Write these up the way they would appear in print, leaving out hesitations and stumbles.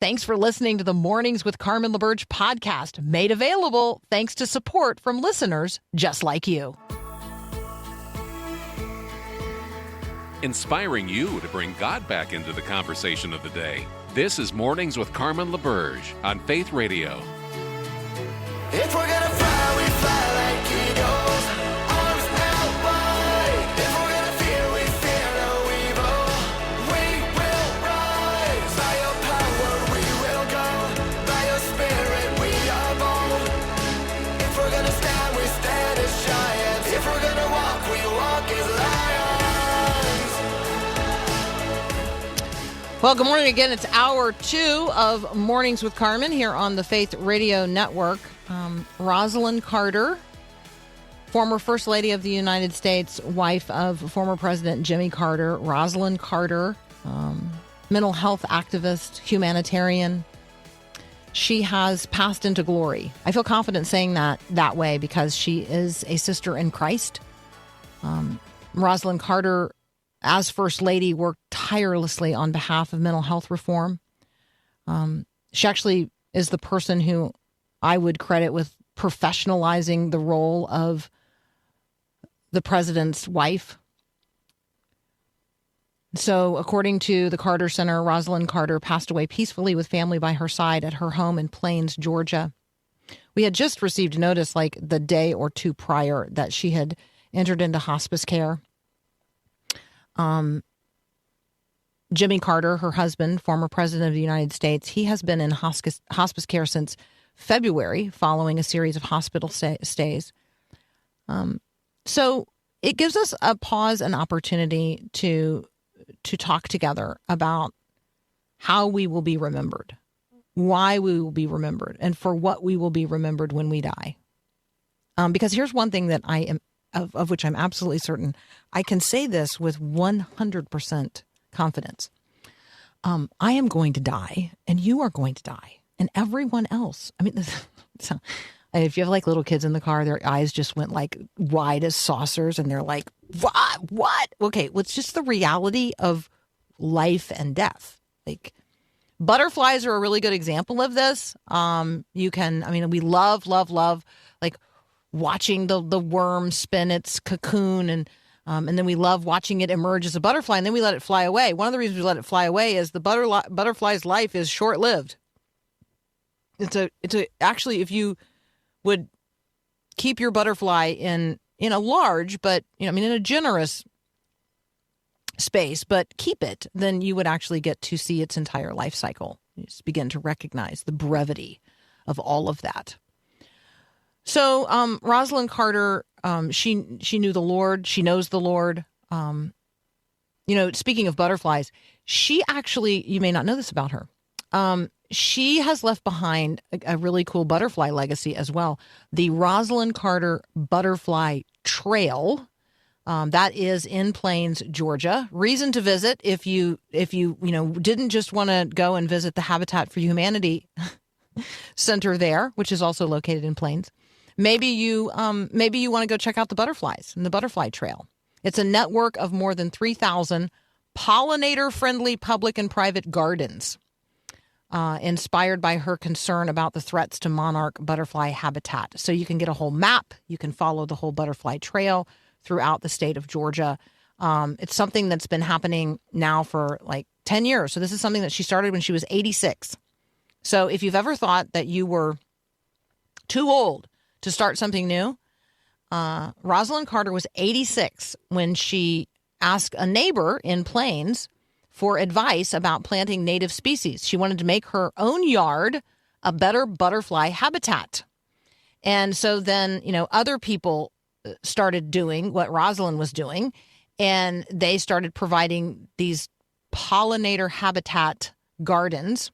Thanks for listening to the Mornings with Carmen LaBerge podcast, made available thanks to support from listeners just like you. Inspiring you to bring God back into the conversation of the day. This is Mornings with Carmen LaBerge on Faith Radio. If we're gonna fly, we fly like eagles, arms held wide. If we're gonna fear, we fear no evil. We will rise. By your power we will go. By your spirit we are bold. If we're gonna stand, we stand as giants. If we're gonna walk, we walk as lions. Well, good morning again. It's hour 2 of Mornings with Carmen here on the Faith Radio Network. Rosalind Carter, former First Lady of the United States, wife of former President Jimmy Carter. Rosalind Carter, mental health activist, humanitarian. She has passed into glory. I feel confident saying that way because she is a sister in Christ. Rosalind Carter, as First Lady, worked tirelessly on behalf of mental health reform. She actually is the person who I would credit with professionalizing the role of the president's wife. So, according to the Carter Center, Rosalind Carter passed away peacefully with family by her side at her home in Plains, Georgia. We had just received notice like the day or two prior that she had entered into hospice care. Jimmy Carter, her husband, former president of the United States, he has been in hospice care since February following a series of hospital stays. So it gives us a pause and opportunity to talk together about how we will be remembered, why we will be remembered, and for what we will be remembered when we die. Because here's one thing that I am of which I'm absolutely certain. I can say this with 100% confidence. I am going to die, and you are going to die. And everyone else, I mean, so if you have like little kids in the car, their eyes just went like wide as saucers and they're like, what? Okay, well, it's just the reality of life and death. Like butterflies are a really good example of this. We love like watching the worm spin its cocoon and then we love watching it emerge as a butterfly and then we let it fly away. One of the reasons we let it fly away is the butterfly's life is short-lived. Actually, if you would keep your butterfly in a large, but, in a generous space, but keep it, then you would actually get to see its entire life cycle. You just begin to recognize the brevity of all of that. So, Rosalind Carter, she knew the Lord. She knows the Lord. Speaking of butterflies, she actually, you may not know this about her. She has left behind a really cool butterfly legacy as well. The Rosalind Carter Butterfly Trail, that is in Plains, Georgia. Reason to visit if you didn't just want to go and visit the Habitat for Humanity Center there, which is also located in Plains. Maybe you want to go check out the butterflies and the Butterfly Trail. It's a network of more than 3,000 pollinator-friendly public and private gardens. Inspired by her concern about the threats to monarch butterfly habitat. So you can get a whole map. You can follow the whole butterfly trail throughout the state of Georgia. It's something that's been happening now for like 10 years. So this is something that she started when she was 86. So if you've ever thought that you were too old to start something new, Rosalind Carter was 86 when she asked a neighbor in Plains for advice about planting native species. She wanted to make her own yard a better butterfly habitat. And so then, other people started doing what Rosalind was doing, and they started providing these pollinator habitat gardens.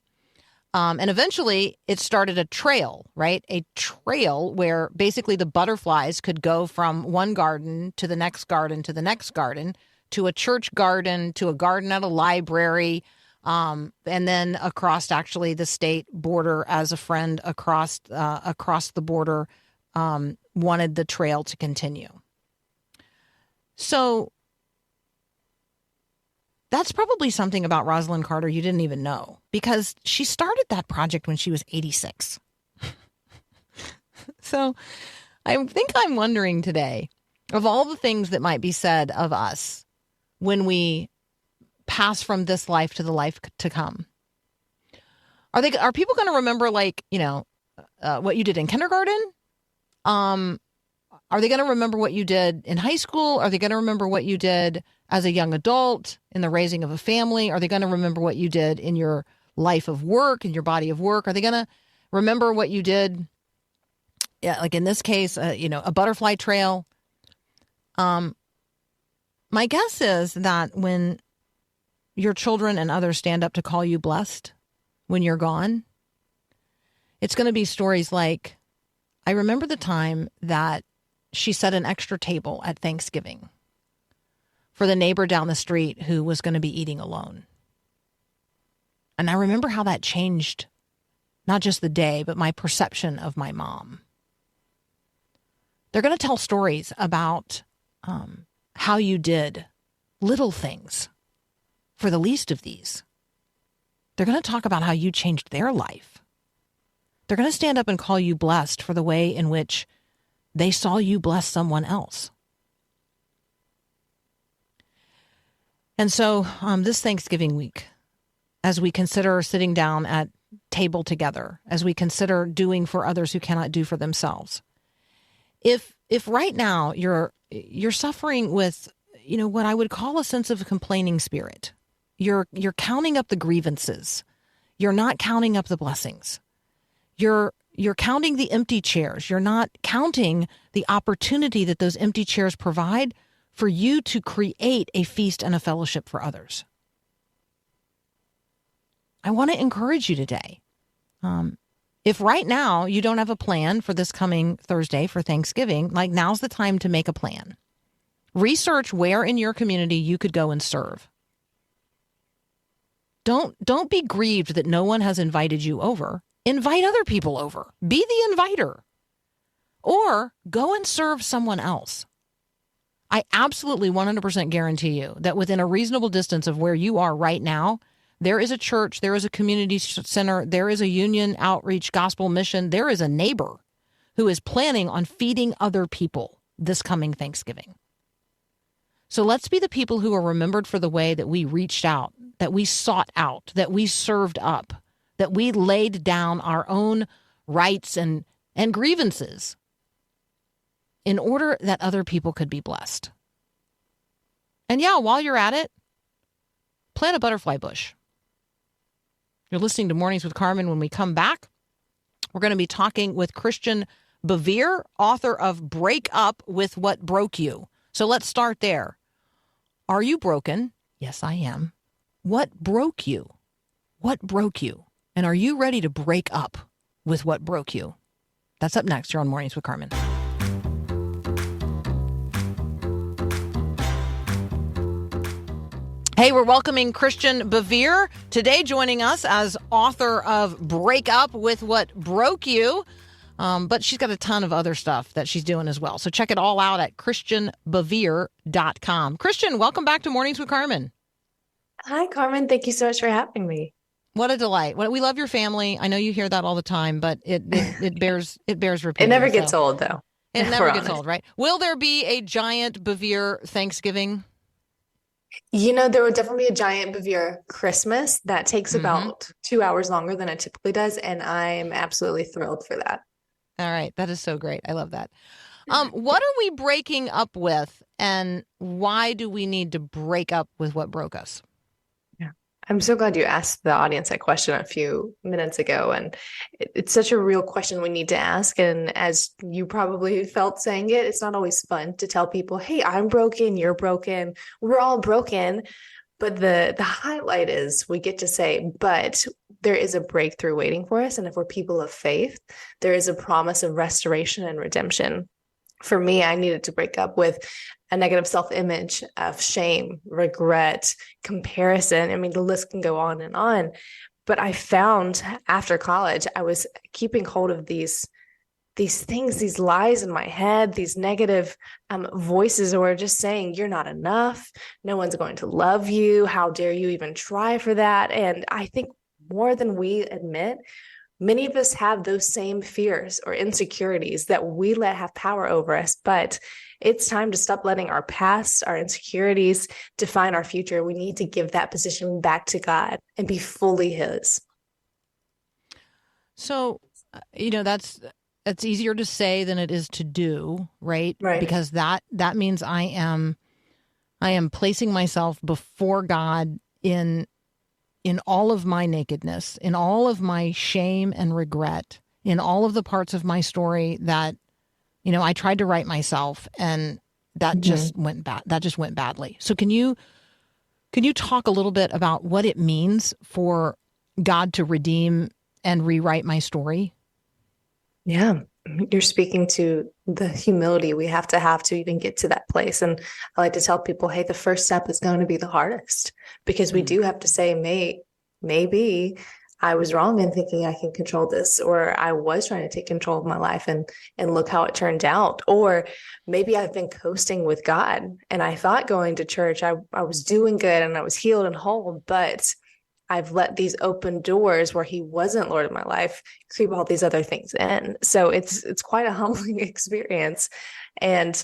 And eventually it started a trail, right? A trail where basically the butterflies could go from one garden to the next garden to the next garden, to a church garden, to a garden at a library, and then across actually the state border as a friend across the border wanted the trail to continue. So That's probably something about Rosalind Carter you didn't even know, because she started that project when she was 86. So I think I'm wondering today, of all the things that might be said of us when we pass from this life to the life to come, are people going to remember, like, what you did in kindergarten? Are they going to remember what you did in high school? Are they going to remember what you did as a young adult in the raising of a family? Are they going to remember what you did in your life of work, in your body of work? Are they going to remember what you did, like in this case, a butterfly trail? My guess is that when your children and others stand up to call you blessed when you're gone, it's going to be stories like, I remember the time that she set an extra table at Thanksgiving for the neighbor down the street who was going to be eating alone. And I remember how that changed not just the day, but my perception of my mom. They're going to tell stories about how you did little things for the least of these. They're going to talk about how you changed their life. They're going to stand up and call you blessed for the way in which they saw you bless someone else. And so this Thanksgiving week, as we consider sitting down at table together, as we consider doing for others who cannot do for themselves, if right now you're suffering with, what I would call a sense of complaining spirit, you're counting up the grievances, you're not counting up the blessings, you're counting the empty chairs, you're not counting the opportunity that those empty chairs provide for you to create a feast and a fellowship for others. I want to encourage you today. If right now you don't have a plan for this coming Thursday for Thanksgiving, like, now's the time to make a plan. Research where in your community you could go and serve. Don't be grieved that no one has invited you over. Invite other people over. Be the inviter. Or go and serve someone else. I absolutely 100% guarantee you that within a reasonable distance of where you are right now, there is a church, there is a community center, there is a union outreach gospel mission, there is a neighbor who is planning on feeding other people this coming Thanksgiving. So let's be the people who are remembered for the way that we reached out, that we sought out, that we served up, that we laid down our own rights and grievances in order that other people could be blessed. And yeah, while you're at it, plant a butterfly bush. You're listening to Mornings with Carmen. When we come back, we're going to be talking with Christian Bevere, author of Break Up with What Broke You. So let's start there. Are you broken? Yes, I am. What broke you? What broke you? And are you ready to break up with what broke you? That's up next here on Mornings with Carmen. Hey, we're welcoming Christian Bevere today, joining us as author of Break Up with What Broke You. But she's got a ton of other stuff that she's doing as well. So check it all out at christianbevere.com. Christian, welcome back to Mornings with Carmen. Hi, Carmen. Thank you so much for having me. What a delight. We love your family. I know you hear that all the time, but it bears repeating. It never gets old, though. It never gets old, right? Will there be a giant Bevere Thanksgiving? There will definitely be a giant Bevere Christmas that takes about 2 hours longer than it typically does, and I'm absolutely thrilled for that. All right. That is so great. I love that. What are we breaking up with, and why do we need to break up with what broke us? Yeah, I'm so glad you asked the audience that question a few minutes ago, and it's such a real question we need to ask. And as you probably felt saying it, it's not always fun to tell people, hey, I'm broken, you're broken, we're all broken. But the highlight is we get to say, but there is a breakthrough waiting for us. And if we're people of faith, there is a promise of restoration and redemption. For me, I needed to break up with a negative self-image of shame, regret, comparison. I mean, the list can go on and on. But I found after college, I was keeping hold of these these things, these lies in my head, these negative voices who are just saying, you're not enough. No one's going to love you. How dare you even try for that? And I think more than we admit, many of us have those same fears or insecurities that we let have power over us. But it's time to stop letting our past, our insecurities define our future. We need to give that position back to God and be fully His. So, that's easier to say than it is to do, right? Right. Because that means I am placing myself before God in all of my nakedness, in all of my shame and regret, in all of the parts of my story that, I tried to write myself, and that just went bad. That just went badly. So can you talk a little bit about what it means for God to redeem and rewrite my story? Yeah, you're speaking to the humility we have to even get to that place. And I like to tell people, hey, the first step is going to be the hardest, because we do have to say, maybe I was wrong in thinking I can control this, or I was trying to take control of my life and look how it turned out. Or maybe I've been coasting with God and I thought going to church, I was doing good and I was healed and whole, but I've let these open doors where He wasn't Lord of my life creep all these other things in. So it's quite a humbling experience. And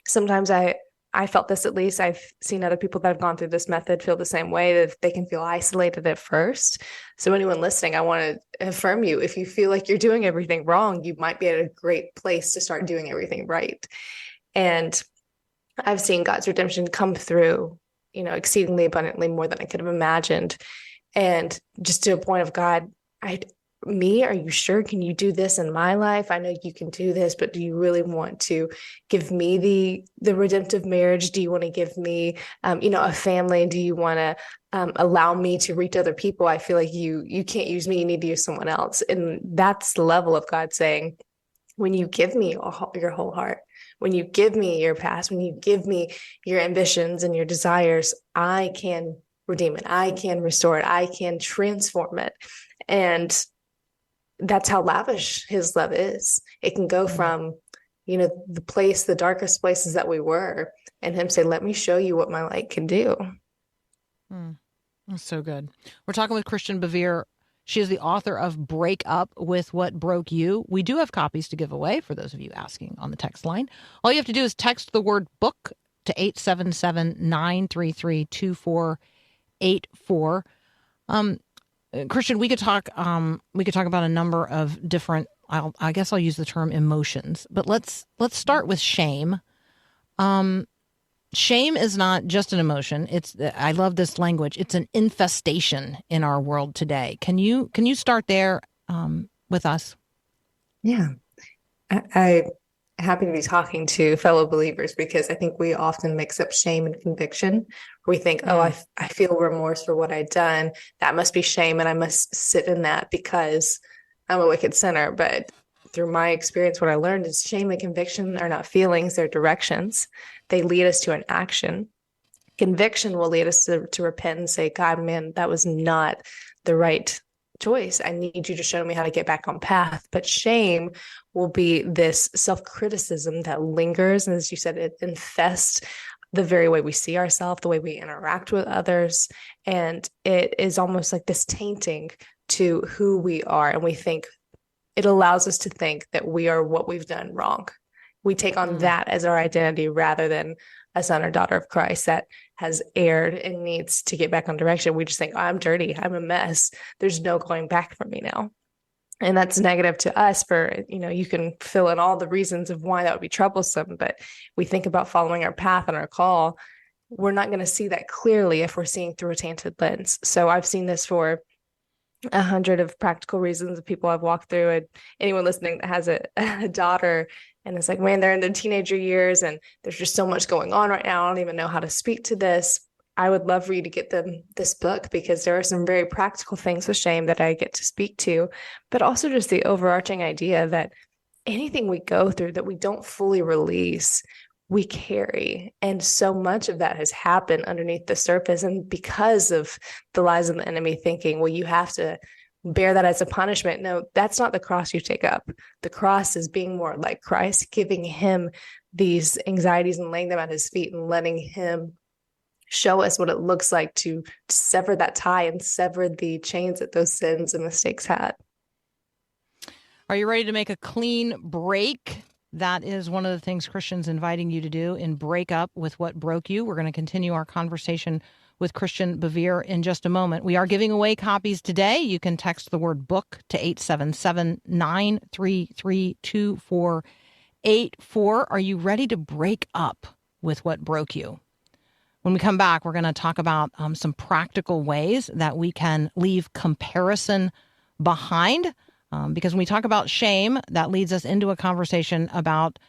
sometimes I felt this, at least I've seen other people that have gone through this method feel the same way, that they can feel isolated at first. So anyone listening, I want to affirm you. If you feel like you're doing everything wrong, you might be at a great place to start doing everything right. And I've seen God's redemption come through, exceedingly abundantly, more than I could have imagined. And just to a point of, God, are you sure? Can you do this in my life? I know you can do this, but do you really want to give me the redemptive marriage? Do you want to give me, a family? Do you want to allow me to reach other people? I feel like you can't use me. You need to use someone else. And that's the level of God saying, when you give me your whole heart, when you give me your past, when you give me your ambitions and your desires, I can redeem it. I can restore it. I can transform it. And that's how lavish His love is. It can go from, the darkest places that we were, and Him say, let me show you what my light can do. That's so good. We're talking with Christian Bevere. She is the author of Break Up with What Broke You. We do have copies to give away for those of you asking on the text line. All you have to do is text the word book to 877-933-2484. Christian, we could talk about a number of different, I guess I'll use the term emotions, but let's start with shame. Shame is not just an emotion. I love this language. It's an infestation in our world today. Can you start there with us? Yeah. I'm happy to be talking to fellow believers, because I think we often mix up shame and conviction. We think, I feel remorse for what I've done. That must be shame, and I must sit in that because I'm a wicked sinner. But through my experience, what I learned is shame and conviction are not feelings, they're directions. They lead us to an action. Conviction will lead us to repent and say, God, man, that was not the right choice. I need you to show me how to get back on path. But shame will be this self-criticism that lingers. And as you said, it infests the very way we see ourselves, the way we interact with others. And it is almost like this tainting to who we are. And we think it allows us to think that we are what we've done wrong. We take on that as our identity rather than a son or daughter of Christ that has erred and needs to get back on direction. We just think, I'm dirty, I'm a mess. There's no going back for me now. And that's negative to us for, you can fill in all the reasons of why that would be troublesome. But we think about following our path and our call. We're not going to see that clearly if we're seeing through a tainted lens. So I've seen this for 100 of practical reasons of people I've walked through, and anyone listening that has a daughter and it's like, man, they're in their teenager years and there's just so much going on right now. I don't even know how to speak to this. I would love for you to get them this book, because there are some very practical things with shame that I get to speak to, but also just the overarching idea that anything we go through that we don't fully release, we carry. And so much of that has happened underneath the surface. And because of the lies of the enemy thinking, well, you have to bear that as a punishment. No, that's not the cross you take up. The cross is being more like Christ, giving him these anxieties and laying them at his feet and letting him show us what it looks like to sever that tie and sever the chains that those sins and mistakes had. Are you ready to make a clean break? That is one of the things Christian's inviting you to do in Break Up with What Broke You. We're going to continue our conversation with Christian Bevere in just a moment. We are giving away copies today. You can text the word book to 877-933-2484. Are you ready to break up with what broke you? When we come back, we're going to talk about some practical ways that we can leave comparison behind. Because when we talk about shame, that leads us into a conversation about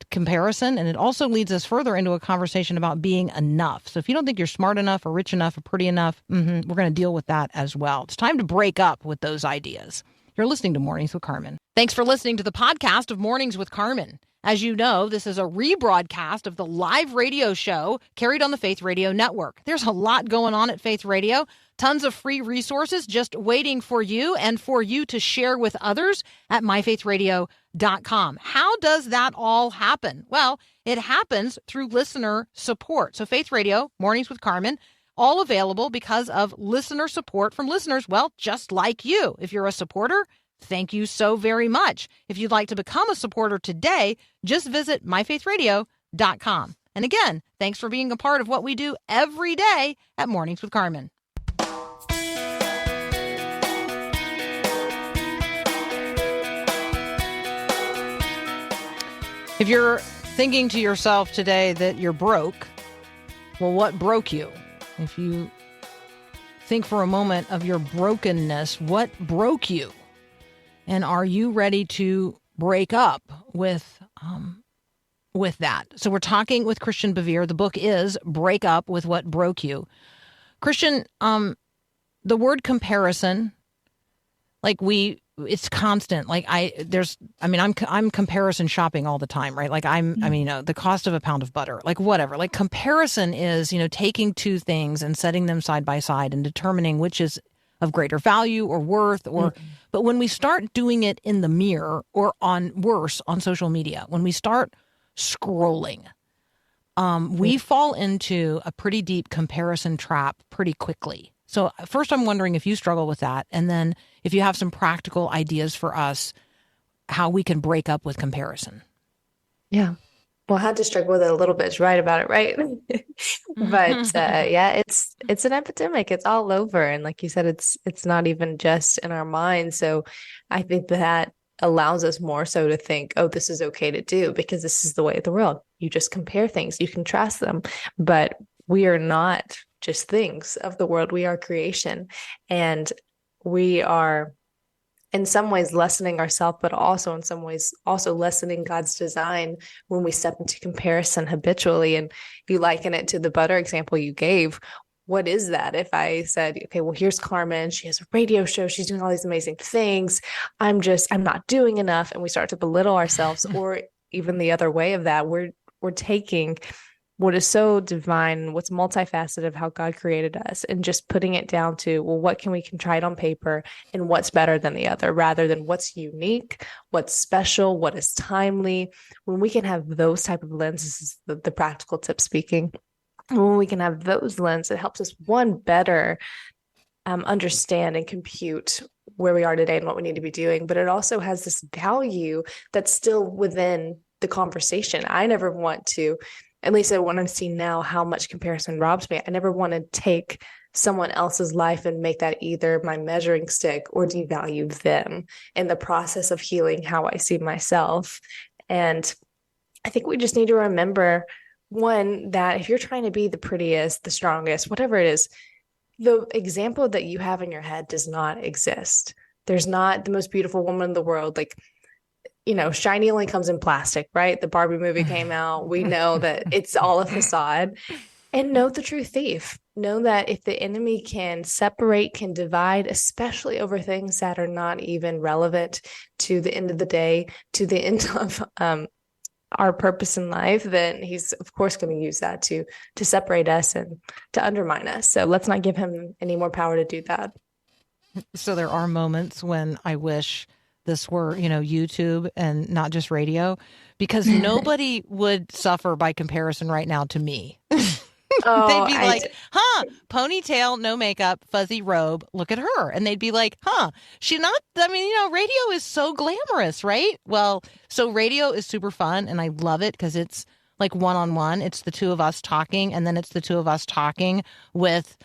comparison, and it also leads us further into a conversation about being enough. So if you don't think you're smart enough or rich enough or pretty enough, we're going to deal with that as well. It's time to break up with those ideas. You're listening to Mornings with Carmen. Thanks for listening to the podcast of Mornings with Carmen. As you know, this is a rebroadcast of the live radio show carried on the Faith Radio Network. There's a lot going on at Faith Radio. Tons of free resources just waiting for you and for you to share with others at myfaithradio.com. How does that all happen? Well, it happens through listener support. So Faith Radio, Mornings with Carmen, all available because of listener support from listeners, well, just like you. If you're a supporter, thank you so very much. If you'd like to become a supporter today, just visit myfaithradio.com. And again, thanks for being a part of what we do every day at Mornings with Carmen. If you're thinking to yourself today that you're broke, well, what broke you? If you think for a moment of your brokenness, what broke you? And are you ready to break up with that? So we're talking with Christian Bevere. The book is Break Up with What Broke You. Christian, the word comparison, it's constant. I'm comparison shopping all the time, right? The cost of a pound of butter, whatever. Comparison is, taking two things and setting them side by side and determining which is of greater value or worth but when we start doing it in the mirror or on social media, when we start scrolling, we fall into a pretty deep comparison trap pretty quickly. So first, I'm wondering if you struggle with that. And then if you have some practical ideas for us, how we can break up with comparison. Yeah. Well, I had to struggle with it a little bit to write about it, right? But it's an epidemic. It's all over. And like you said, it's not even just in our minds. So I think that allows us more so to think, oh, this is okay to do because this is the way of the world. You just compare things, you contrast them. But we are not just things of the world. We are creation. And we are in some ways lessening ourselves, but also in some ways also lessening God's design when we step into comparison habitually. And you liken it to the butter example you gave. What is that? If I said, okay, well, here's Carmen, she has a radio show, she's doing all these amazing things, I'm not doing enough. And we start to belittle ourselves, or even the other way of that, we're taking what is so divine, what's multifaceted of how God created us, and just putting it down to, well, what can we try it on paper and what's better than the other, rather than what's unique, what's special, what is timely. When we can have those type of lenses, the practical tip speaking, when we can have those lenses, it helps us, one, better understand and compute where we are today and what we need to be doing. But it also has this value that's still within the conversation. I never want to, at least I want to see now how much comparison robs me. I never want to take someone else's life and make that either my measuring stick or devalue them in the process of healing how I see myself. And I think we just need to remember, one, that if you're trying to be the prettiest, the strongest, whatever it is, the example that you have in your head does not exist. There's not the most beautiful woman in the world. Shiny only comes in plastic, right? The Barbie movie came out. We know that it's all a facade. And know the true thief. Know that if the enemy can separate, can divide, especially over things that are not even relevant to the end of the day, to the end of our purpose in life, then he's of course going to use that to separate us and to undermine us. So let's not give him any more power to do that. So there are moments when I wish this were, YouTube and not just radio, because nobody would suffer by comparison right now to me. They'd Oh, be like, huh, ponytail, no makeup, fuzzy robe. Look at her. And they'd be like, huh, she not, I mean, radio is so glamorous, right? Well, so radio is super fun and I love it because it's like one-on-one. It's the two of us talking, and then it's the two of us talking with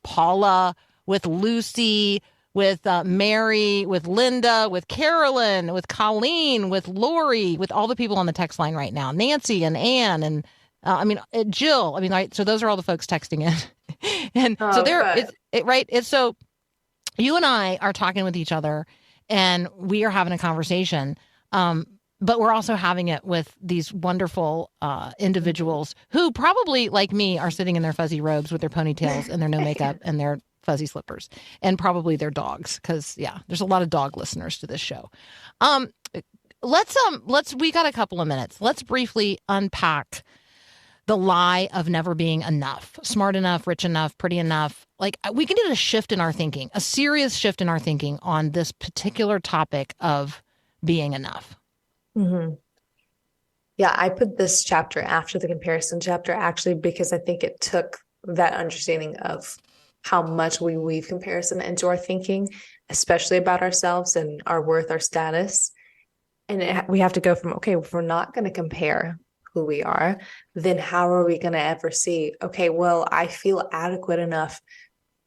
Paula, with Lucy, with Mary, with Linda, with Carolyn, with Colleen, with Lori, with all the people on the text line right now, Nancy and Ann and Jill. I mean, right. So those are all the folks texting in, and so right. It's so you and I are talking with each other, and we are having a conversation. But we're also having it with these wonderful individuals who probably, like me, are sitting in their fuzzy robes with their ponytails and their no makeup and their fuzzy slippers, and probably their dogs, because there's a lot of dog listeners to this show. We got a couple of minutes. Let's briefly unpack the lie of never being enough, smart enough, rich enough, pretty enough. Like, we can get a shift in our thinking, a serious shift in our thinking on this particular topic of being enough. Mm-hmm. Yeah, I put this chapter after the comparison chapter, actually, because I think it took that understanding of how much we weave comparison into our thinking, especially about ourselves and our worth, our status. And we have to go from, okay, if we're not going to compare who we are, then how are we going to ever see, okay, well, I feel adequate enough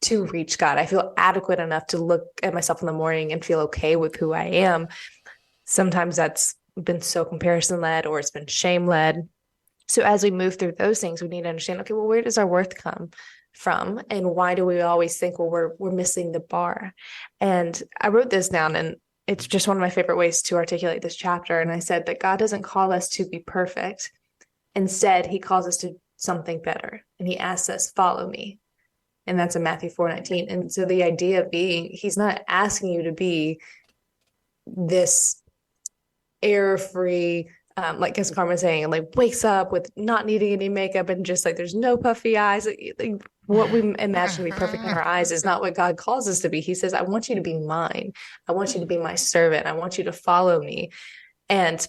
to reach God. I feel adequate enough to look at myself in the morning and feel okay with who I am. Sometimes that's been so comparison led, or it's been shame led. So as we move through those things, we need to understand, okay, well, where does our worth come from? And why do we always think, well, we're missing the bar? And I wrote this down, and it's just one of my favorite ways to articulate this chapter. And I said that God doesn't call us to be perfect. Instead, he calls us to something better. And he asks us, follow me. And that's in Matthew 4:19. And so the idea being, he's not asking you to be this error-free, like as Carmen was saying, like wakes up with not needing any makeup and just like there's no puffy eyes. Like, what we imagine to be perfect in our eyes is not what God calls us to be. He says, I want you to be mine. I want you to be my servant. I want you to follow me. And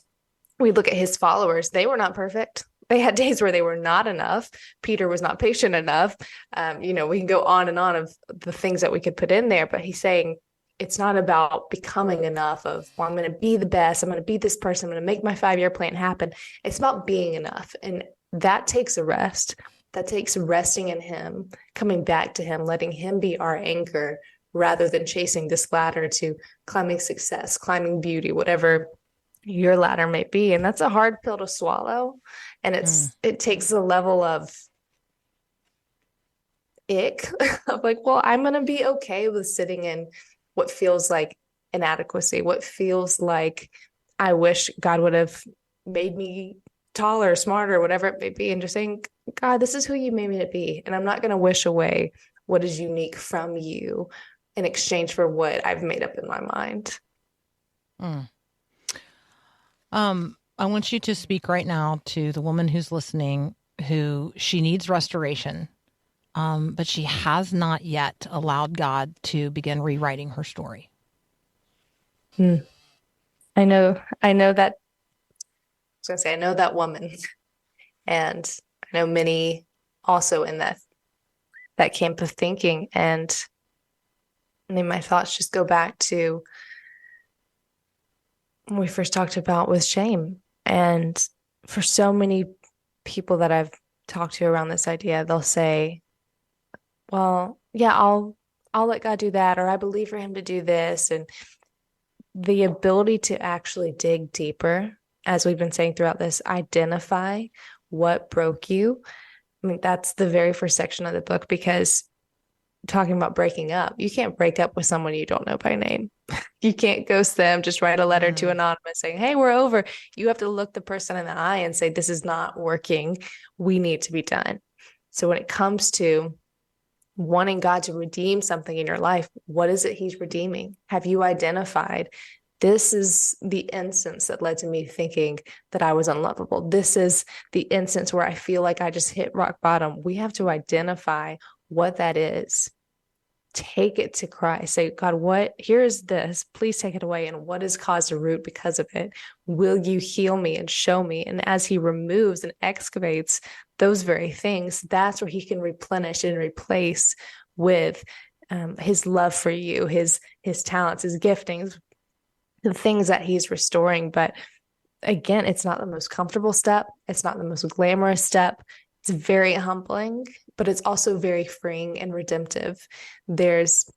we look at his followers. They were not perfect. They had days where they were not enough. Peter was not patient enough. We can go on and on of the things that we could put in there, but he's saying, it's not about becoming enough of, well, I'm going to be the best. I'm going to be this person. I'm going to make my 5-year plan happen. It's about being enough. And that takes a rest. That takes resting in him, coming back to him, letting him be our anchor rather than chasing this ladder to climbing success, climbing beauty, whatever your ladder may be. And that's a hard pill to swallow. And it takes a level of ick of like, well, I'm going to be okay with sitting in what feels like inadequacy, what feels like I wish God would have made me taller, smarter, whatever it may be, and just saying, God, this is who you made me to be. And I'm not going to wish away what is unique from you in exchange for what I've made up in my mind. I want you to speak right now to the woman who's listening, who she needs restoration. But she has not yet allowed God to begin rewriting her story. I know that. I was going to say, I know that woman, and I know many also in that camp of thinking. And I mean, my thoughts just go back to when we first talked about with shame. And for so many people that I've talked to around this idea, they'll say, well, yeah, I'll let God do that, or I believe for him to do this. And the ability to actually dig deeper, as we've been saying throughout this, identify what broke you. I mean, that's the very first section of the book, because talking about breaking up, you can't break up with someone you don't know by name. You can't ghost them, just write a letter to anonymous saying, hey, we're over. You have to look the person in the eye and say, this is not working. We need to be done. So when it comes to wanting God to redeem something in your life, what is it he's redeeming? Have you identified, this is the instance that led to me thinking that I was unlovable? This is the instance where I feel like I just hit rock bottom. We have to identify what that is. take it to Christ. Say, God, here is this. Please take it away. And what has caused a root because of it? Will you heal me and show me? And as he removes and excavates those very things, that's where he can replenish and replace with his love for you, his talents, his giftings, the things that he's restoring. But again, it's not the most comfortable step. It's not the most glamorous step. It's very humbling, but it's also very freeing and redemptive. There's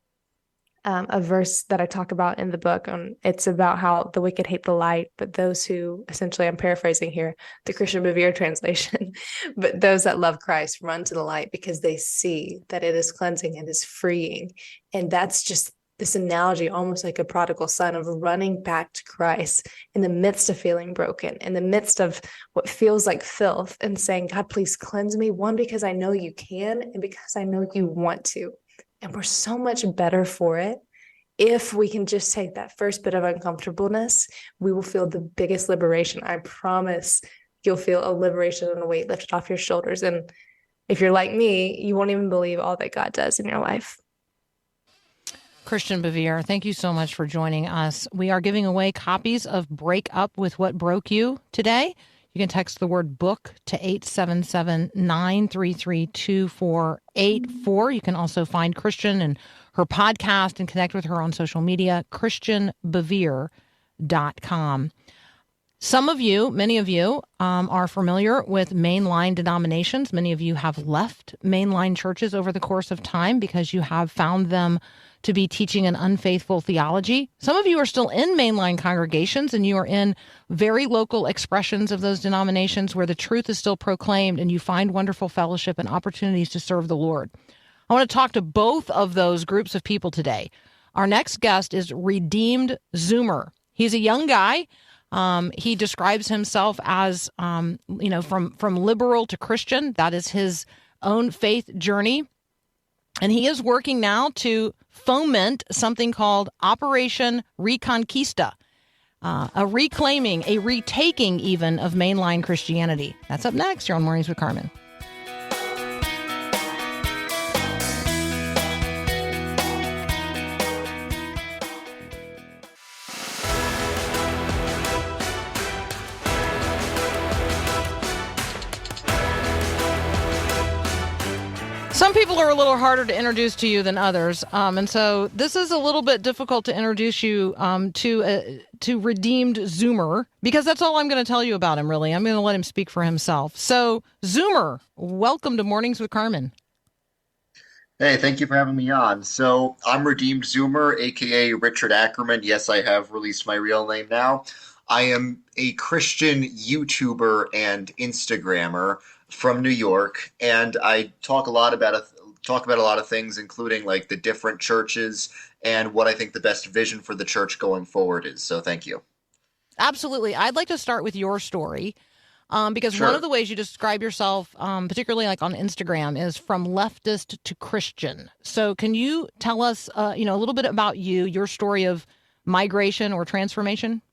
a verse that I talk about in the book, and it's about how the wicked hate the light, but those who, essentially, I'm paraphrasing here, the Christian Bevere translation, but those that love Christ run to the light because they see that it is cleansing and is freeing. And that's just this analogy, almost like a prodigal son, of running back to Christ in the midst of feeling broken, in the midst of what feels like filth, and saying, God, please cleanse me. One, because I know you can, and because I know you want to. And we're so much better for it. If we can just take that first bit of uncomfortableness, we will feel the biggest liberation. I promise you'll feel a liberation and a weight lifted off your shoulders. And if you're like me, you won't even believe all that God does in your life. Christian Bevere, thank you so much for joining us. We are giving away copies of Break Up with What Broke You today. You can text the word book to 877-933-2484. You can also find Christian and her podcast and connect with her on social media, christianbevere.com. Some of you, many of you, are familiar with mainline denominations. Many of you have left mainline churches over the course of time because you have found them to be teaching an unfaithful theology. Some of you are still in mainline congregations, and you are in very local expressions of those denominations where the truth is still proclaimed and you find wonderful fellowship and opportunities to serve the Lord. I want to talk to both of those groups of people today. Our next guest is Redeemed Zoomer. He's a young guy. He describes himself as, from liberal to Christian. That is his own faith journey. And he is working now to foment something called Operation Reconquista, a reclaiming, a retaking even of mainline Christianity. That's up next here on Mornings with Carmen. Some people are a little harder to introduce to you than others, and so this is a little bit difficult to introduce you to Redeemed Zoomer, because that's all I'm going to tell you about him, really. I'm going to let him speak for himself. So, Zoomer, welcome to Mornings with Carmen. Hey, thank you for having me on. So, I'm Redeemed Zoomer, aka Richard Ackerman. Yes, I have released my real name now. I am a Christian YouTuber and Instagrammer from New York, and I talk a lot about a lot of things, including like the different churches and what I think the best vision for the church going forward is. So thank you. Absolutely. I'd like to start with your story, because Sure. one of the ways you describe yourself, particularly like on Instagram, is from leftist to Christian. So can you tell us, a little bit about you, your story of migration or transformation?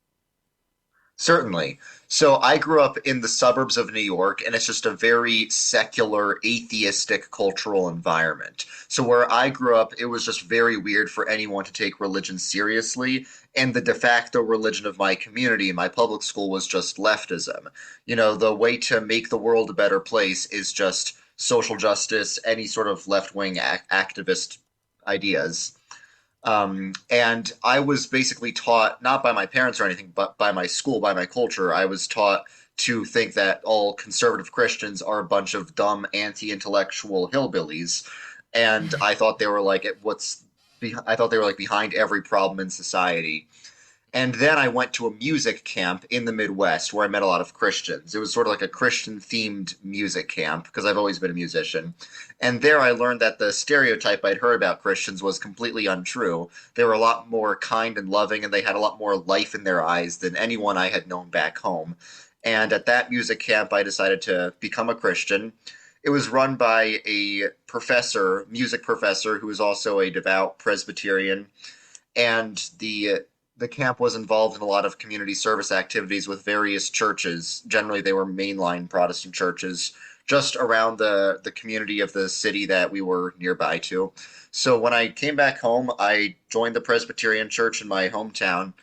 Certainly. So I grew up in the suburbs of New York, and it's just a very secular, atheistic cultural environment. So where I grew up, it was just very weird for anyone to take religion seriously. And the de facto religion of my community, my public school, was just leftism. You know, the way to make the world a better place is just social justice, any sort of left-wing activist ideas. And I was basically taught, not by my parents or anything, but by my school, by my culture, I was taught to think that all conservative Christians are a bunch of dumb, anti-intellectual hillbillies. And I thought they were like behind every problem in society. And then I went to a music camp in the Midwest where I met a lot of Christians. It was sort of like a Christian-themed music camp because I've always been a musician. And there I learned that the stereotype I'd heard about Christians was completely untrue. They were a lot more kind and loving, and they had a lot more life in their eyes than anyone I had known back home. And at that music camp, I decided to become a Christian. It was run by a professor, music professor, who was also a devout Presbyterian. And the camp was involved in a lot of community service activities with various churches. Generally, they were mainline Protestant churches just around the community of the city that we were nearby to. So when I came back home, I joined the Presbyterian Church in my hometown,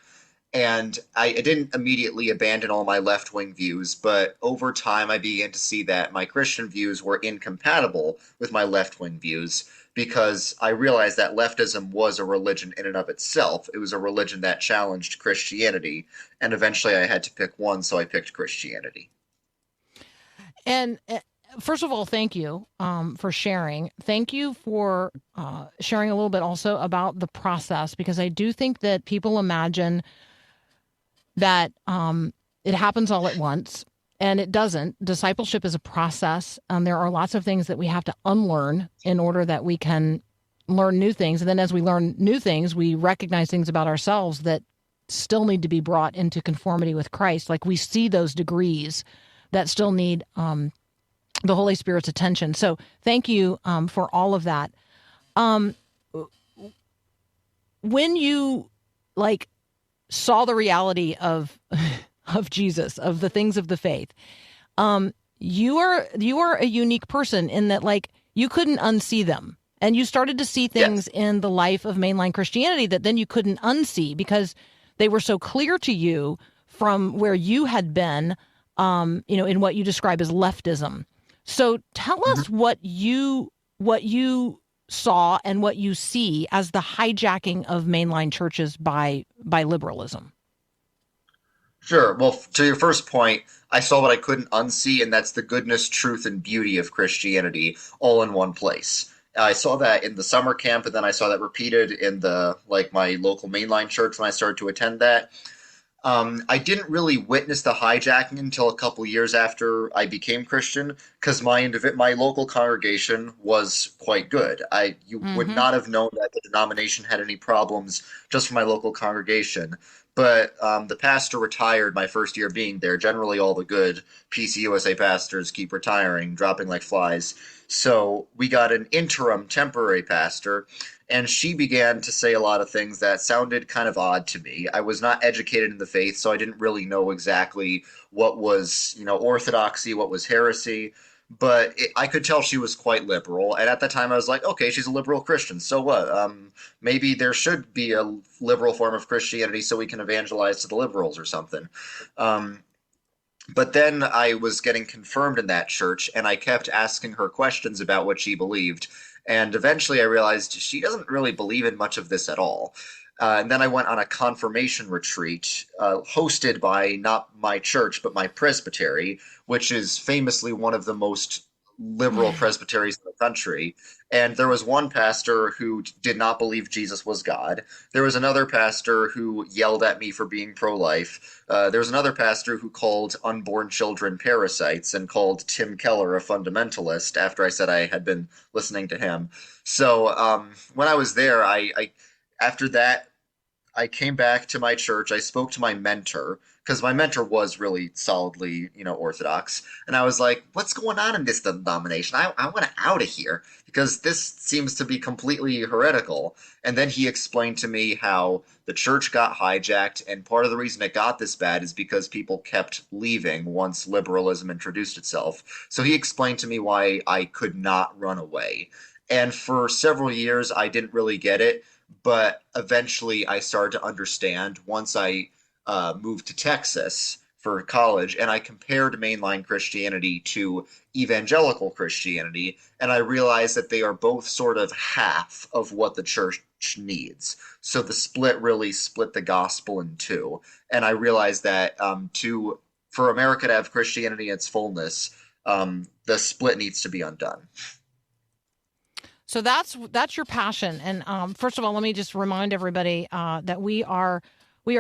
and I didn't immediately abandon all my left wing views, but over time I began to see that my Christian views were incompatible with my left wing views because I realized that leftism was a religion in and of itself. It was a religion that challenged Christianity, and eventually I had to pick one, so I picked Christianity. And first of all, thank you for sharing. Thank you for sharing a little bit also about the process, because I do think that people imagine that it happens all at once, and it doesn't. Discipleship is a process. There are lots of things that we have to unlearn in order that we can learn new things. And then as we learn new things, we recognize things about ourselves that still need to be brought into conformity with Christ. Like we see those degrees that still need the Holy Spirit's attention. So thank you for all of that. When you saw the reality of Jesus, of the things of the faith, you are a unique person in that you couldn't unsee them, and you started to see things in the life of mainline Christianity that then you couldn't unsee because they were so clear to you from where you had been, in what you describe as leftism. So tell us what you saw and what you see as the hijacking of mainline churches by liberalism. Sure. Well, to your first point, I saw what I couldn't unsee, and that's the goodness, truth, and beauty of Christianity all in one place. I saw that in the summer camp, and then I saw that repeated in my local mainline church when I started to attend that. I didn't really witness the hijacking until a couple years after I became Christian, because my local congregation was quite good. You would not have known that the denomination had any problems just from my local congregation. But the pastor retired my first year being there. Generally, all the good PCUSA pastors keep retiring, dropping like flies. So we got an interim temporary pastor, and she began to say a lot of things that sounded kind of odd to me. I was not educated in the faith, so I didn't really know exactly what was, orthodoxy, what was heresy. But I could tell she was quite liberal, and at that time I was like, okay, she's a liberal Christian, so what? Maybe there should be a liberal form of Christianity so we can evangelize to the liberals or something. But then I was getting confirmed in that church, and I kept asking her questions about what she believed, and eventually I realized she doesn't really believe in much of this at all. And then I went on a confirmation retreat hosted by not my church, but my presbytery, which is famously one of the most liberal presbyteries in the country. And there was one pastor who did not believe Jesus was God. There was another pastor who yelled at me for being pro-life. There was another pastor who called unborn children parasites and called Tim Keller a fundamentalist after I said I had been listening to him. So when I was there, after that, I came back to my church. I spoke to my mentor because my mentor was really solidly, Orthodox. And I was like, what's going on in this denomination? I want out of here because this seems to be completely heretical. And then he explained to me how the church got hijacked. And part of the reason it got this bad is because people kept leaving once liberalism introduced itself. So he explained to me why I could not run away. And for several years, I didn't really get it. But eventually I started to understand once I moved to Texas for college, and I compared mainline Christianity to evangelical Christianity, and I realized that they are both sort of half of what the church needs. So the split really split the gospel in two. And I realized that for America to have Christianity in its fullness, the split needs to be undone. So that's your passion. And first of all, let me just remind everybody that we are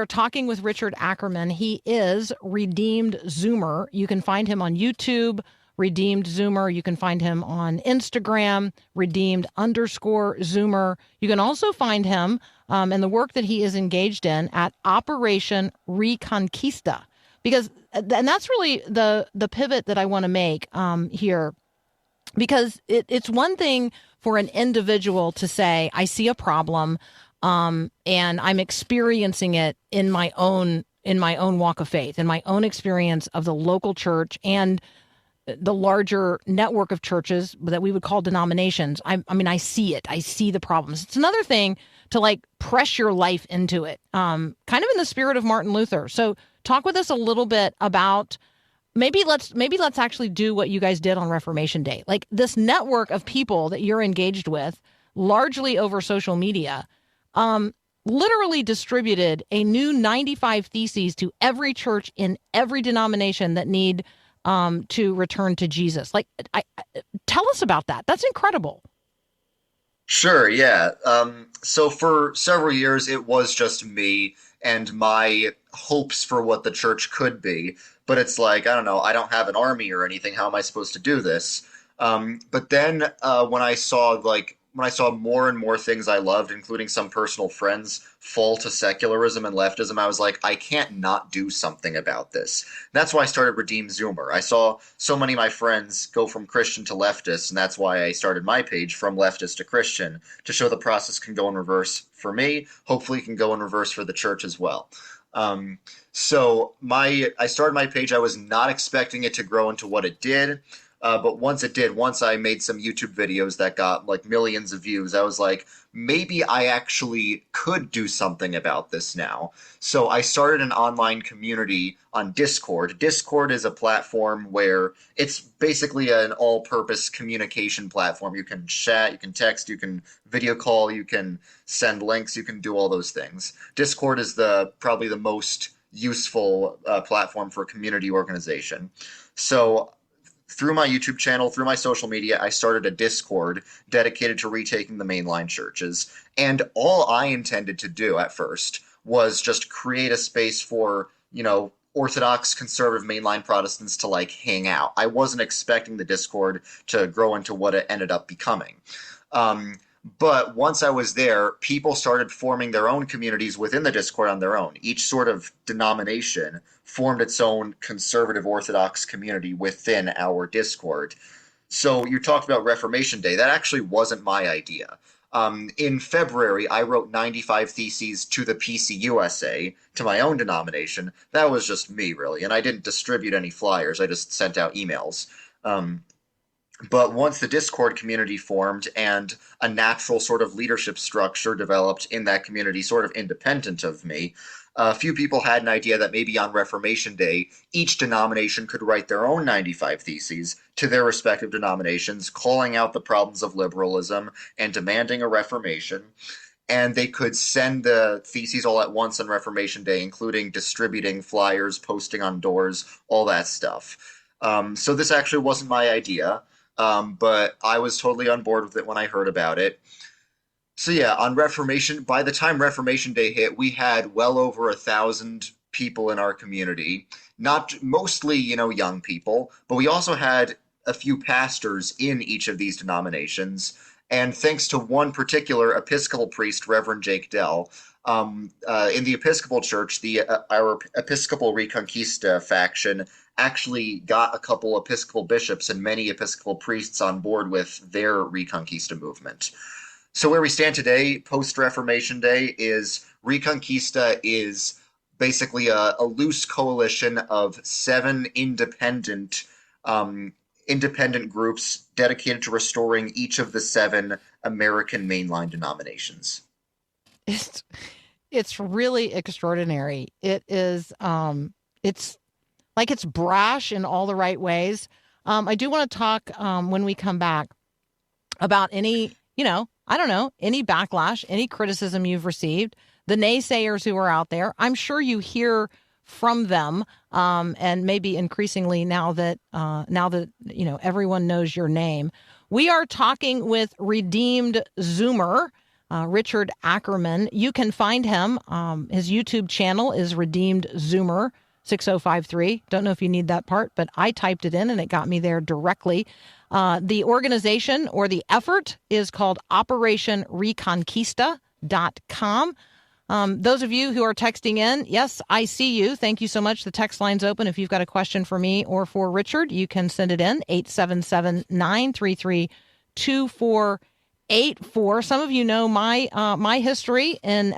talking with Richard Ackerman. He is Redeemed Zoomer. You can find him on YouTube, Redeemed Zoomer. You can find him on Instagram, Redeemed_Zoomer. You can also find him and the work that he is engaged in at Operation Reconquista. And that's really the pivot that I want to make here. Because it's one thing for an individual to say, I see a problem, and I'm experiencing it in my own walk of faith, in my own experience of the local church and the larger network of churches that we would call denominations. I mean, I see it. I see the problems. It's another thing to like press your life into it, kind of in the spirit of Martin Luther. So talk with us a little bit about maybe let's actually do what you guys did on Reformation Day. Like this network of people that you're engaged with, largely over social media, literally distributed a new 95 theses to every church in every denomination that need to return to Jesus. Like, tell us about that. That's incredible. Sure, yeah. So for several years, it was just me and my hopes for what the church could be. But it's like, I don't know, I don't have an army or anything. How am I supposed to do this? But then when I saw more and more things I loved, including some personal friends, fall to secularism and leftism, I was like, I can't not do something about this. That's why I started Redeem Zoomer. I saw so many of my friends go from Christian to leftist, and that's why I started my page from leftist to Christian, to show the process can go in reverse for me. Hopefully it can go in reverse for the church as well. I started my page. I was not expecting it to grow into what it did. But once it did, once I made some YouTube videos that got like millions of views, I was like, maybe I actually could do something about this now. So I started an online community on Discord. Discord is a platform where it's basically an all-purpose communication platform. You can chat, you can text, you can video call, you can send links, you can do all those things. Discord is probably the most useful platform for community organization. So through my YouTube channel, through my social media, I started a Discord dedicated to retaking the mainline churches. And all I intended to do at first was just create a space for, Orthodox conservative mainline Protestants to like hang out. I wasn't expecting the Discord to grow into what it ended up becoming. But once I was there, people started forming their own communities within the Discord on their own. Each sort of denomination formed its own conservative Orthodox community within our Discord. So you talked about Reformation Day. That actually wasn't my idea. In February, I wrote 95 Theses to the PCUSA, to my own denomination. That was just me, really, and I didn't distribute any flyers. I just sent out emails. But once the Discord community formed and a natural sort of leadership structure developed in that community, sort of independent of me, a few people had an idea that maybe on Reformation Day, each denomination could write their own 95 Theses to their respective denominations, calling out the problems of liberalism and demanding a reformation. And they could send the theses all at once on Reformation Day, including distributing flyers, posting on doors, all that stuff. So this actually wasn't my idea. But I was totally on board with it when I heard about it. So yeah, by the time Reformation Day hit, we had well over 1,000 people in our community, not mostly, young people, but we also had a few pastors in each of these denominations. And thanks to one particular Episcopal priest, Reverend Jake Dell, in the Episcopal Church, our Episcopal Reconquista faction actually got a couple Episcopal bishops and many Episcopal priests on board with their Reconquista movement. So where we stand today, post-Reformation Day, is Reconquista is basically a loose coalition of 7 independent groups dedicated to restoring each of the 7 American mainline denominations. It's really extraordinary. It is it's brash in all the right ways. I do want to talk when we come back about any, any backlash, any criticism you've received, the naysayers who are out there. I'm sure you hear from them, and maybe increasingly now that everyone knows your name. We are talking with Redeemed Zoomer, Richard Ackerman. You can find him. His YouTube channel is Redeemed Zoomer 6053. Don't know if you need that part, but I typed it in and it got me there directly. The organization or the effort is called OperationReconquista.com. Those of you who are texting in, yes, I see you. Thank you so much. The text line's open. If you've got a question for me or for Richard, you can send it in 877-933-2484. Some of you know my history in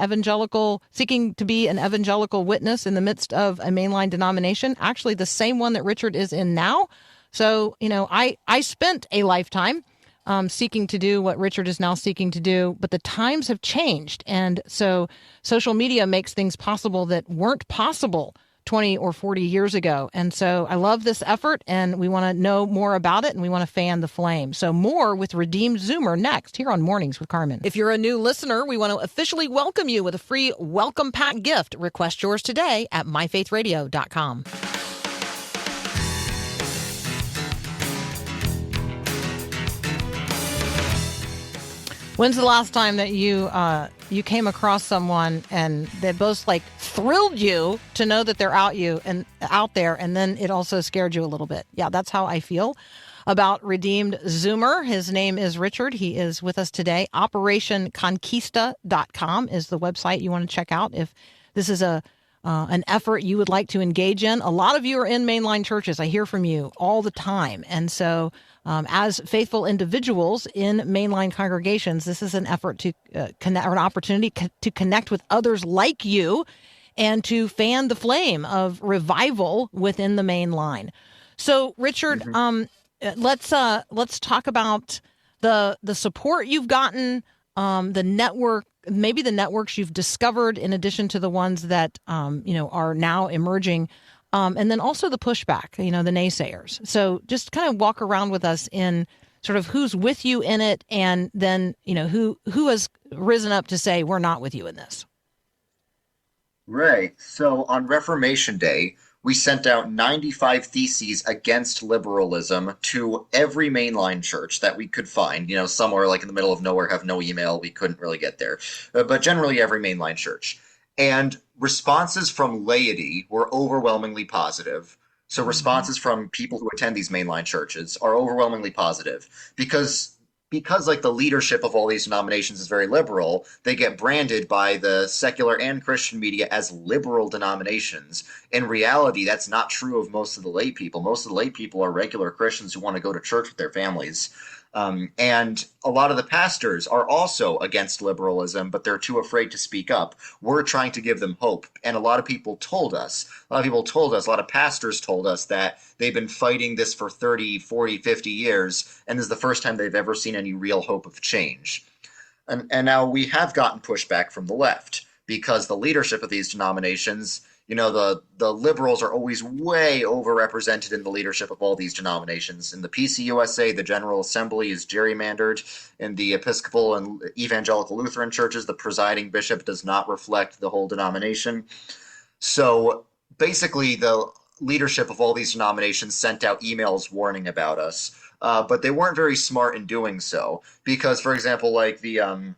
seeking to be an evangelical witness in the midst of a mainline denomination, actually the same one that Richard is in now. So, I spent a lifetime seeking to do what Richard is now seeking to do, but the times have changed. And so social media makes things possible that weren't possible 20 or 40 years ago. And so I love this effort, and we want to know more about it, and we want to fan the flame. So more with Redeemed Zoomer next here on Mornings with Carmen. If you're a new listener, we want to officially welcome you with a free welcome pack gift. Request yours today at myfaithradio.com. When's the last time that you came across someone and they both thrilled you to know that they're out there, and then it also scared you a little bit? Yeah, that's how I feel about Redeemed Zoomer. His name is Richard. He is with us today. OperationConquista.com is the website you want to check out if this is an effort you would like to engage in. A lot of you are in mainline churches. I hear from you all the time. And so as faithful individuals in mainline congregations, this is an effort to connect, or an opportunity to connect with others like you and to fan the flame of revival within the main line. So, Richard, let's talk about the support you've gotten, the network, maybe the networks you've discovered in addition to the ones that are now emerging, and then also the pushback, the naysayers. So just kind of walk around with us in sort of who's with you in it, and then who has risen up to say we're not with you in this. Right. So on Reformation Day, we sent out 95 theses against liberalism to every mainline church that we could find. Somewhere like in the middle of nowhere, have no email. We couldn't really get there. But generally every mainline church. And responses from laity were overwhelmingly positive. So responses from people who attend these mainline churches are overwhelmingly positive because like the leadership of all these denominations is very liberal, they get branded by the secular and Christian media as liberal denominations. In reality, that's not true of most of the lay people. Most of the lay people are regular Christians who want to go to church with their families. And a lot of the pastors are also against liberalism, but they're too afraid to speak up. We're trying to give them hope. And a lot of pastors told us that they've been fighting this for 30, 40, 50 years, and this is the first time they've ever seen any real hope of change. And now we have gotten pushback from the left because the leadership of these denominations, the liberals are always way overrepresented in the leadership of all these denominations. In the PCUSA, the General Assembly is gerrymandered. In the Episcopal and Evangelical Lutheran churches, the presiding bishop does not reflect the whole denomination. So basically, the leadership of all these denominations sent out emails warning about us, but they weren't very smart in doing so because, for example, like the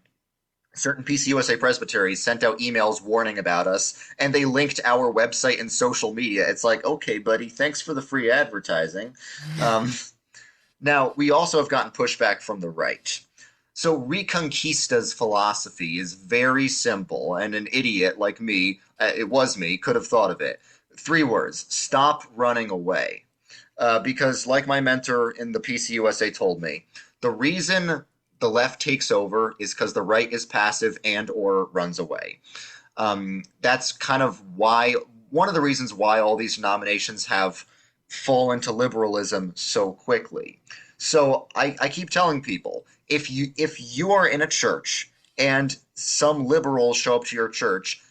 certain PCUSA presbyteries sent out emails warning about us, and they linked our website and social media. It's like, okay, buddy, thanks for the free advertising. Now, we also have gotten pushback from the right. So Reconquista's philosophy is very simple, and an idiot like me, it was me, could have thought of it. 3 words: stop running away. Because like my mentor in the PCUSA told me, the reason the left takes over is because the right is passive and or runs away. That's kind of one of the reasons why all these denominations have fallen to liberalism so quickly. So I keep telling people, if you are in a church and some liberals show up to your church,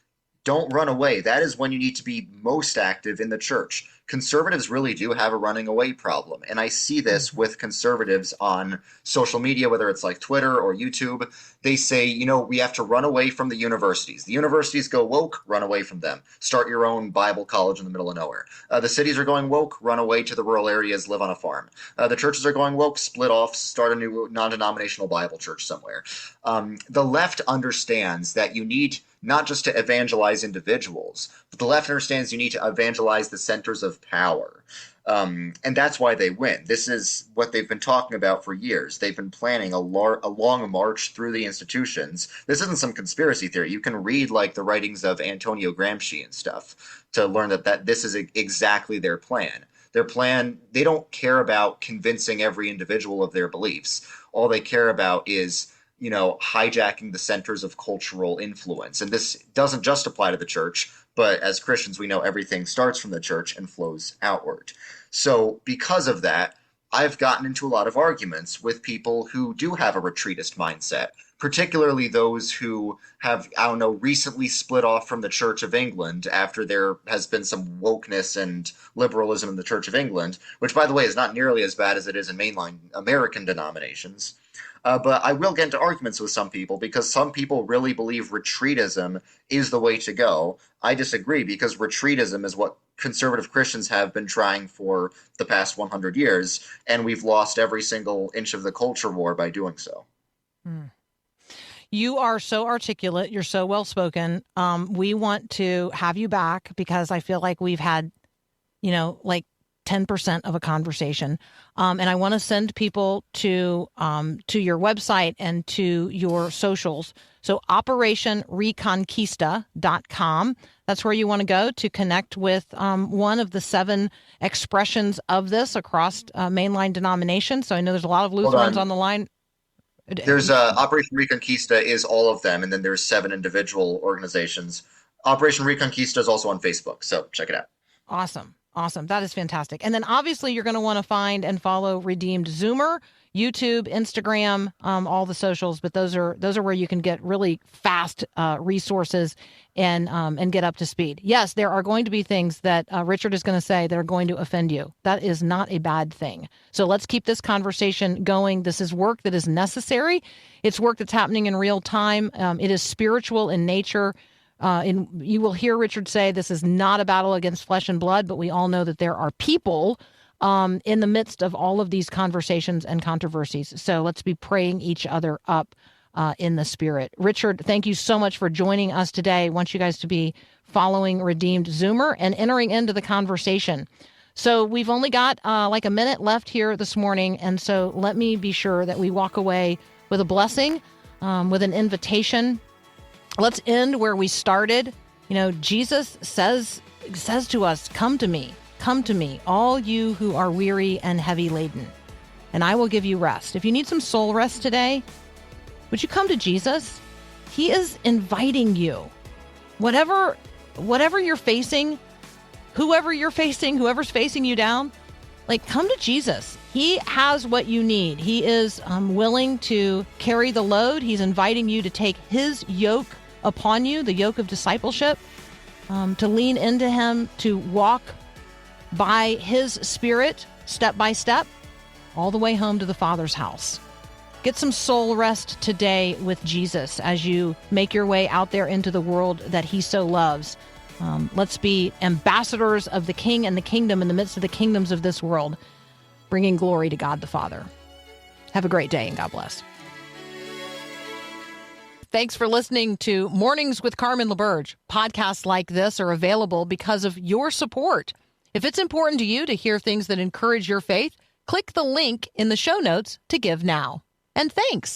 don't run away. That is when you need to be most active in the church. Conservatives really do have a running away problem. And I see this with conservatives on social media, whether it's like Twitter or YouTube. They say, we have to run away from the universities. The universities go woke, run away from them. Start your own Bible college in the middle of nowhere. The cities are going woke, run away to the rural areas, live on a farm. The churches are going woke, split off, start a new non-denominational Bible church somewhere. The left understands that you need not just to evangelize individuals, but the left understands you need to evangelize the centers of power. And that's why they win. This is what they've been talking about for years. They've been planning a long march through the institutions. This isn't some conspiracy theory. You can read like the writings of Antonio Gramsci and stuff to learn that this is exactly their plan. Their plan, they don't care about convincing every individual of their beliefs. All they care about is hijacking the centers of cultural influence. And this doesn't just apply to the church, But as Christians, we know everything starts from the church and flows outward. So because of that, I've gotten into a lot of arguments with people who do have a retreatist mindset, particularly those who have, I don't know, recently split off from the Church of England after there has been some wokeness and liberalism in the Church of England, which, by the way, is not nearly as bad as it is in mainline American denominations. But I will get into arguments with some people because some people really believe retreatism is the way to go. I disagree because retreatism is what conservative Christians have been trying for the past 100 years, and we've lost every single inch of the culture war by doing so. You are so articulate. You're so well spoken. We want to have you back because I feel like we've had, like 10% of a conversation. And I want to send people to your website and to your socials. So operationreconquista.com. That's where you want to go to connect with one of the 7 expressions of this across mainline denominations. So I know there's a lot of Lutherans on the line. There's Operation Reconquista is all of them, and then there's 7 individual organizations. Operation Reconquista is also on Facebook, so check it out. Awesome. That is fantastic. And then obviously you're going to want to find and follow Redeemed Zoomer, YouTube, Instagram, all the socials. But those are where you can get really fast resources and get up to speed. Yes, there are going to be things that Richard is going to say that are going to offend you. That is not a bad thing. So let's keep this conversation going. This is work that is necessary. It's work that's happening in real time. It is spiritual in nature. And you will hear Richard say this is not a battle against flesh and blood, but we all know that there are people in the midst of all of these conversations and controversies. So let's be praying each other up in the spirit. Richard, thank you so much for joining us today. I want you guys to be following Redeemed Zoomer and entering into the conversation. So we've only got like a minute left here this morning. And so let me be sure that we walk away with a blessing, with an invitation. Let's end where we started. Jesus says to us, come to me, all you who are weary and heavy laden, and I will give you rest. If you need some soul rest today, would you come to Jesus? He is inviting you. Whatever you're facing, whoever's facing you down, come to Jesus. He has what you need. He is willing to carry the load. He's inviting you to take his yoke upon you, the yoke of discipleship, to lean into him, to walk by his spirit, step by step, all the way home to the Father's house. Get some soul rest today with Jesus as you make your way out there into the world that he so loves. Let's be ambassadors of the King and the kingdom in the midst of the kingdoms of this world, bringing glory to God the Father. Have a great day and God bless. Thanks for listening to Mornings with Carmen LaBerge. Podcasts like this are available because of your support. If it's important to you to hear things that encourage your faith, click the link in the show notes to give now. And thanks.